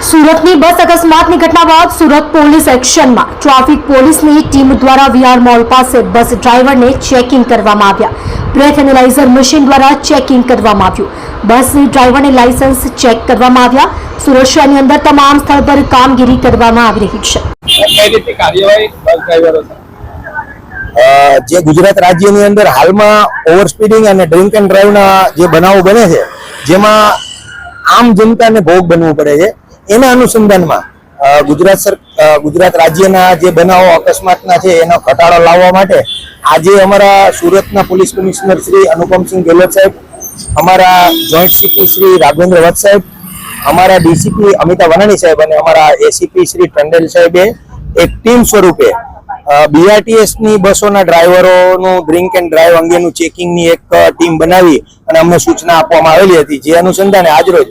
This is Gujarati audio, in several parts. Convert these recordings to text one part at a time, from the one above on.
સુરતની બસ અકસ્માતની ઘટના બાદ સુરત પોલીસ એક્શનમાં ટ્રાફિક પોલીસની ટીમ દ્વારા વીઆર મોલ પાસે બસ ડ્રાઈવરને ચેકિંગ કરવામાં આવ્યા। બ્રેથ એનાલાઇઝર મશીન દ્વારા ચેકિંગ કરવામાં આવ્યું। બસની ડ્રાઈવરને લાયસન્સ ચેક કરવામાં આવ્યા। સુરત શહેરની અંદર તમામ સ્થળ પર કામગીરી કરવામાં આવી રહી છે। જે ગુજરાત રાજ્યની અંદર હાલમાં ઓવર સ્પીડિંગ અને ડ્રિંક એન્ડ ડ્રાઈવના જે બનાવો બને છે, જેમાં આમ જનતાને ભોગ બનવું પડે છે, એના અનુસંધાનમાં ગુજરાત રાજ્યના જે બનાવો અકસ્માતના છે એનો ઘટાડો લાવવા માટે આજે અમારા સુરતના પોલીસ કમિશનર શ્રી અનુપમસિંહ ગેહલોત સાહેબ, અમારા જોઈન્ટ સીપી શ્રી રાઘવેન્દ્ર વત્સ સાહેબ, અમારા ડીસીપી અમિતા વનાણી સાહેબ અને અમારા એસીપી શ્રી ટંડેલ સાહેબે એક ટીમ સ્વરૂપે બીઆરટીએસ ની બસોના ડ્રાઈવરોનું ડ્રિંક એન્ડ ડ્રાઈવ અંગેનું ચેકિંગની એક ટીમ બનાવી અને અમને સૂચના આપવામાં આવેલી હતી। જે અનુસંધાને આજરોજ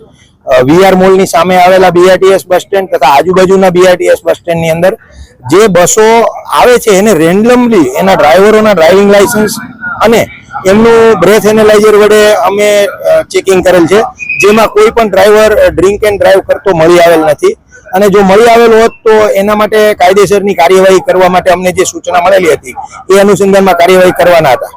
વીઆર મોલની સામે આવેલા બીઆરટીએસ બસ સ્ટેન્ડ તથા આજુબાજુના બીઆરટીએસ બસ સ્ટેન્ડની અંદર જે બસો આવે છે એને રેન્ડમલી એના ડ્રાઈવરોના ડ્રાઇવિંગ લાયસન્સ અને એમનું બ્રેથ એનાલાઇઝર વડે અમે ચેકિંગ કરેલ છે, જેમાં કોઈ પણ ડ્રાઈવર ડ્રિંક એન્ડ ડ્રાઈવ કરતો મળી આવેલ નથી અને જો મળી આવેલ હોત તો એના માટે કાયદેસરની કાર્યવાહી કરવા માટે અમને જે સૂચના મળેલી હતી એ અનુસંધાનમાં કાર્યવાહી કરવાના હતા।